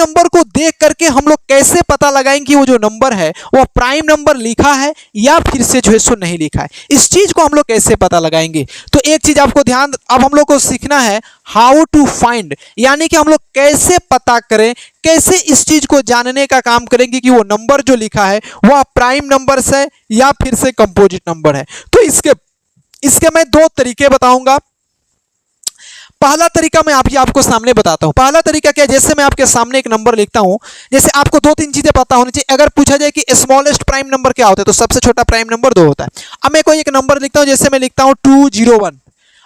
Number को देख करके हम लोग कैसे पता लगाएंगे कि वो जो नंबर है वो प्राइम नंबर लिखा है या फिर से जो है सो नहीं लिखा है, इस चीज को हम लोग कैसे पता लगाएंगे। तो एक चीज आपको ध्यान, अब हम लोग को सीखना है हाउ टू फाइंड, यानी कि हम लोग कैसे पता करें, कैसे इस चीज को जानने का काम करेंगे कि वो नंबर जो लिखा है वह प्राइम नंबर है या फिर से कंपोजिट नंबर है। तो इसके मैं दो तरीके बताऊंगा। पहला तरीका मैं आपको सामने बताता हूं। पहला तरीका क्या है, जैसे मैं आपके सामने एक नंबर लिखता हूं, जैसे आपको दो तीन चीजें पता होनी चाहिए। अगर पूछा जाए कि स्मॉलेस्ट प्राइम नंबर क्या होता है, तो सबसे छोटा प्राइम नंबर 2 होता है। अब मैं कोई एक नंबर लिखता हूं, जैसे मैं लिखता हूं 201।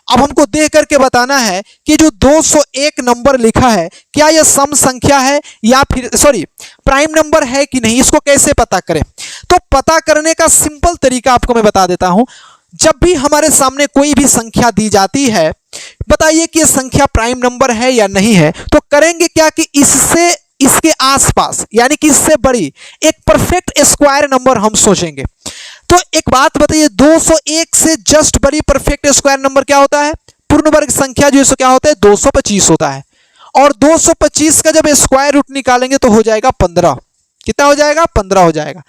अब हमको देख करके बताना है कि जो 201 नंबर लिखा है क्या यह सम संख्या है या फिर प्राइम नंबर है कि नहीं, इसको कैसे पता करें। तो पता करने का सिंपल तरीका आपको मैं बता देता हूं। जब भी हमारे सामने कोई भी संख्या दी जाती है, बताइए कि यह संख्या प्राइम नंबर है या नहीं है, तो करेंगे क्या कि इससे, इसके आसपास यानी कि इससे बड़ी एक परफेक्ट स्क्वायर नंबर हम सोचेंगे। तो एक बात बताइए, 201 से जस्ट बड़ी परफेक्ट स्क्वायर नंबर क्या होता है, पूर्ण वर्ग संख्या जो है क्या होता है, 225 होता है। और 225 का जब स्क्वायर रूट निकालेंगे तो हो जाएगा 15। कितना हो जाएगा, 15 हो जाएगा।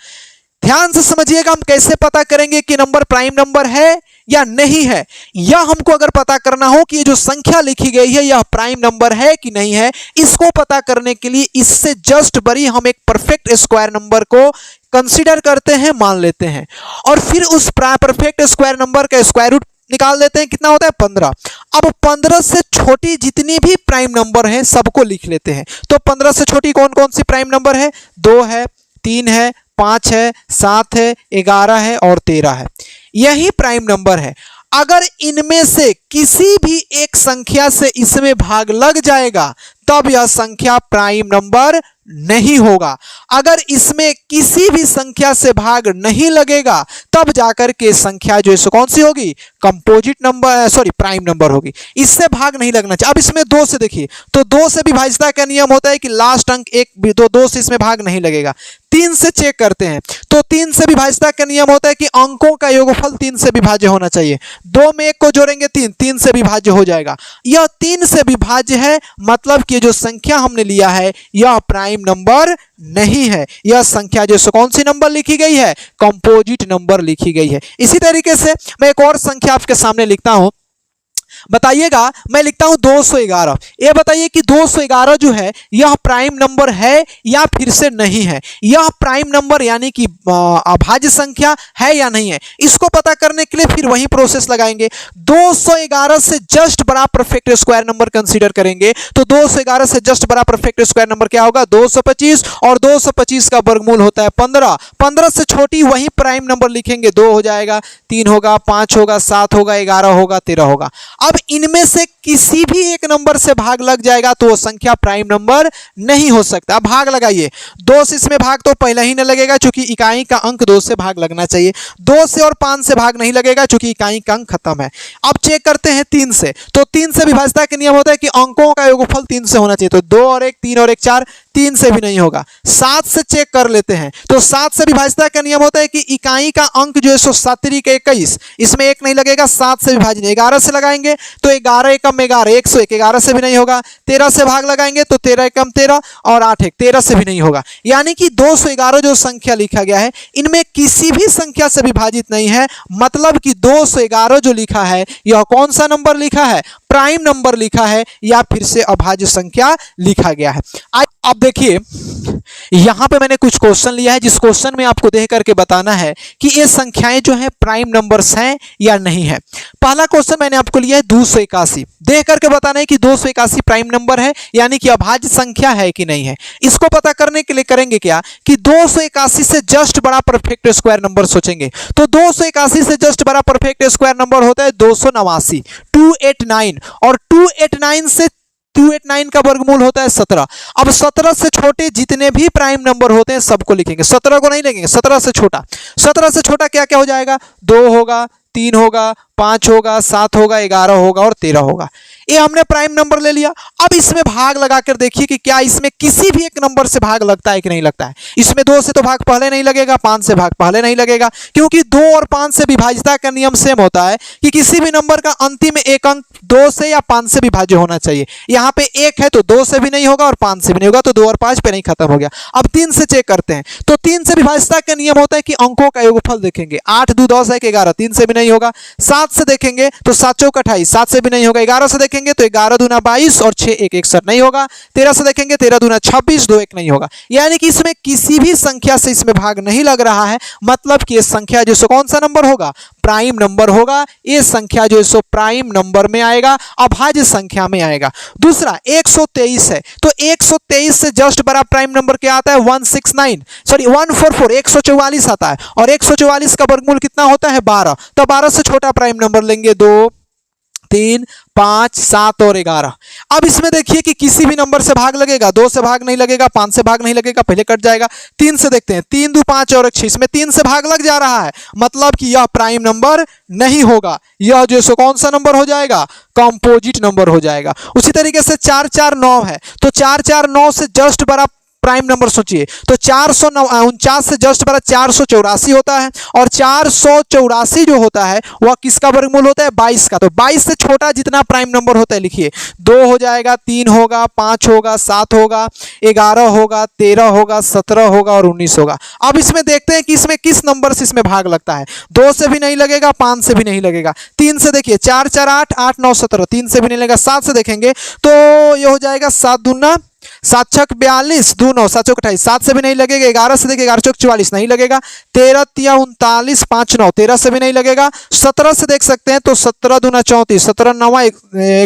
ध्यान से समझिएगा, हम कैसे पता करेंगे कि नंबर प्राइम नंबर है या नहीं है। या हमको अगर पता करना हो कि ये जो संख्या लिखी गई है यह प्राइम नंबर है कि नहीं है, इसको पता करने के लिए इससे जस्ट बड़ी हम एक परफेक्ट स्क्वायर नंबर को कंसीडर करते हैं, मान लेते हैं, और फिर उस परफेक्ट स्क्वायर नंबर का स्क्वायर रूट निकाल देते हैं। कितना होता है, 15। अब 15 से छोटी जितनी भी प्राइम नंबर है सबको लिख लेते हैं। तो 15 से छोटी कौन कौन सी प्राइम नंबर है, 2 है, 3 है, 5 है, 7 है, 11 है और 13 है। यही प्राइम नंबर है। अगर इनमें से किसी भी एक संख्या से इसमें भाग लग जाएगा तब यह संख्या प्राइम नंबर नहीं होगा। अगर इसमें किसी भी संख्या से भाग नहीं लगेगा तब जाकर के संख्या जो है कौन सी होगी, कंपोजिट नंबर, प्राइम नंबर होगी। इससे भाग नहीं लगना चाहिए। अब इसमें 2 से देखिए, तो 2 से विभाज्यता का नियम होता है कि लास्ट अंक 1, 2 से इसमें भाग नहीं लगेगा। 3 से चेक करते हैं, तो 3 से विभाज्यता का नियम होता है कि अंकों का योगफल 3 से विभाज्य होना चाहिए। 2 में 1 को जोड़ेंगे 3 से विभाज्य हो जाएगा। यह 3 से विभाज्य है, मतलब कि जो संख्या हमने लिया है यह प्राइम नंबर नहीं है। यह संख्या जो कौन सी नंबर लिखी गई है, कंपोजिट नंबर लिखी गई है। इसी तरीके से मैं एक और संख्या आपके सामने लिखता हूं, बताइएगा। मैं लिखता हूं 211। ये बताइए कि 211 जो है यह प्राइम नंबर है या फिर से नहीं है। यह प्राइम नंबर यानी कि अभाज्य संख्या है या नहीं है, इसको पता करने के लिए फिर वही प्रोसेस लगाएंगे। 211 से जस्ट बड़ा परफेक्ट स्क्वायर नंबर कंसीडर करेंगे, तो 211 से जस्ट बड़ा परफेक्ट स्क्वायर नंबर क्या होगा, 225, और 225 का वर्गमूल होता है 15। 15 से छोटी वही प्राइम नंबर लिखेंगे, 2 हो जाएगा, 3 होगा, 5 होगा, 7 होगा, 11 होगा, 13 होगा। अब इनमें से किसी भी एक नंबर से भाग लग जाएगा तो वो संख्या प्राइम नंबर नहीं हो सकता। अब भाग लगाइए, 2 से इसमें भाग तो पहले ही न लगेगा क्योंकि इकाई का अंक 2 से भाग लगना चाहिए। 2 से और 5 से भाग नहीं लगेगा क्योंकि इकाई का अंक खत्म है। अब चेक करते हैं 3 से, तो 3 से विभाज्यता का नियम होता है कि अंकों का योगफल 3 से होना चाहिए। तो 2 और 1, 3 और 1 4, 3 से भी नहीं होगा। 7 से चेक कर लेते हैं, तो 7 से विभाज्यता का नियम होता है कि इकाई का अंक जो है 7 के 21, इसमें 1 नहीं लगेगा, 7 से विभाजन। 11 से लगाएंगे तो 11 एकम 11, 101, 11 से भी नहीं होगा। 13 से भाग लगाएंगे तो 13 एकम 13 और 8 1, 13 से भी नहीं होगा। यानी कि 211 जो संख्या लिखा गया है इनमें किसी भी संख्या से विभाजित नहीं है, मतलब कि 211 जो लिखा है यह कौन सा नंबर लिखा है, प्राइम नंबर लिखा है या फिर से अभाज्य संख्या लिखा गया है। अब देखिए यहां पे मैंने कुछ क्वेश्चन लिया है, जिस क्वेश्चन में आपको देख करके बताना है कि ये संख्याएं जो है प्राइम नंबर्स हैं या नहीं है। पहला क्वेश्चन मैंने आपको लिया है 281, देख करके बताना है कि 281 प्राइम नंबर है यानी कि अभाज्य संख्या है कि नहीं है। इसको पता करने के लिए करेंगे क्या कि 281 से जस्ट बड़ा परफेक्ट स्क्वायर नंबर सोचेंगे। तो 281 से जस्ट बड़ा परफेक्ट स्क्वायर नंबर होता है 289, 289, और 289 से 289 का वर्गमूल होता है 17। अब 17 से छोटे जितने भी प्राइम नंबर होते हैं सबको लिखेंगे, 17 को नहीं लिखेंगे, 17 से छोटा। 17 से छोटा क्या क्या हो जाएगा, 2 होगा, 3 होगा, 5 होगा, 7 होगा, 11 होगा और 13 होगा। ये हमने प्राइम नंबर ले लिया। अब इसमें भाग लगाकर देखिए कि क्या इसमें किसी भी एक नंबर से भाग लगता है कि नहीं लगता है। इसमें 2 से तो भाग पहले नहीं लगेगा, 5 से भाग पहले नहीं लगेगा, क्योंकि 2 और 5 से विभाज्यता का नियम सेम होता है कि किसी भी नंबर का अंतिम एक अंक 2 से या 5 से विभाज्य होना चाहिए। यहाँ पे 1 है तो 2 से भी नहीं होगा और 5 से भी नहीं होगा, तो 2 और 5 पे नहीं, खत्म हो गया। अब 3 से चेक करते हैं, तो 3 से विभाज्यता का नियम होता है कि अंकों का योगफल देखेंगे। 8 2 10 1 11, 3 से भी नहीं होगा। 7 से देखेंगे तो 7 चौक 28, 7 से भी नहीं होगा। 11 से देखेंगे तो 11 दूना 22 और 6 1 61 नहीं होगा। 13 से देखेंगे 13 दूना 26, 2 1 नहीं होगा। यानी कि इसमें किसी भी संख्या से इसमें भाग नहीं लग रहा है, मतलब कि ये संख्या जो सो कौन सा नंबर होगा, प्राइम नंबर होगा। ये संख्या जो है सो प्राइम नंबर में आएगा, अभाज्य संख्या में आएगा। दूसरा 123 है, तो 123 से जस्ट बड़ा प्राइम नंबर क्या आता है, 144 144 आता है, और 144 का वर्गमूल कितना होता है, 12। तो 12 से छोटा प्राइम नंबर लेंगे, 2 3 5 7 और 11। अब इसमें देखिए कि किसी भी नंबर से भाग लगेगा, 2 से भाग नहीं लगेगा, 5 से भाग नहीं लगेगा, पहले कट जाएगा। 3 से देखते हैं, 3 2 5 और 6, इसमें 3 से भाग लग जा रहा है, मतलब कि यह प्राइम नंबर नहीं होगा। यह जो सो कौन सा नंबर हो जाएगा, कंपोजिट नंबर हो जाएगा। उसी तरीके से 4 4 9 है, तो 4 4 9 से जस्ट बड़ा प्राइम नंबर सोचिए, तो 449 से जस्ट बड़ा 484 होता है, और 484 जो होता है वह किसका वर्गमूल होता है, 22 का। तो 22 से छोटा जितना प्राइम नंबर होता है लिखिए, 2 हो जाएगा, 3 होगा, 5 होगा, 7 होगा, 11 होगा, 13 होगा, 17 होगा और 19 होगा। अब इसमें देखते हैं कि इसमें किस नंबर से इसमें भाग लगता है। 2 से भी नहीं लगेगा, 5 से भी नहीं लगेगा। 3 से देखिए, 4 4 8 8 9 17, 3 से भी नहीं लगेगा। 7 से देखेंगे तो ये हो जाएगा 7 दूना 7 छक 42, 2 9 7 चौक 28, 7 से भी नहीं लगेगा। 11 से देखिए, 11 चौक 44 नहीं लगेगा। 13 तिया 39, 5 9, 13 से भी नहीं लगेगा। 17 से देख सकते हैं तो 17 दूना 34, 17 9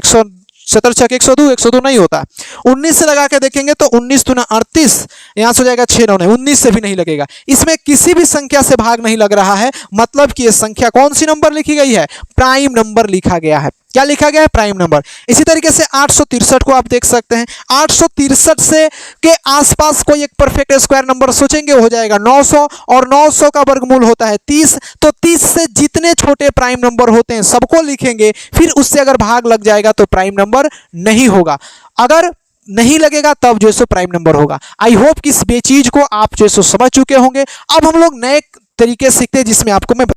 100, 17 छक 102, 102 नहीं होता। 19 से लगा के देखेंगे तो 19 दूना 38, यहाँ से हो जाएगा 6 9 नहीं, 19 से भी नहीं लगेगा। इसमें किसी भी संख्या से भाग नहीं लग रहा है, मतलब कि ये संख्या कौन सी नंबर लिखी गई है, प्राइम नंबर लिखा गया है। क्या लिखा गया है, प्राइम नंबर। इसी तरीके से 863 को आप देख सकते हैं। 863 से के आसपास कोई एक परफेक्ट स्क्वायर नंबर सोचेंगे, हो जाएगा 900, और 900 का वर्गमूल होता है 30। तो 30 से जितने छोटे प्राइम नंबर होते हैं सबको लिखेंगे, फिर उससे अगर भाग लग जाएगा तो प्राइम नंबर नहीं होगा। अगर नहीं लगेगा तब जो सो प्राइम नंबर होगा। आई होप कि इस चीज को आप जो सो समझ चुके होंगे। अब हम लोग नए तरीके सीखते हैं जिसमें आपको मैं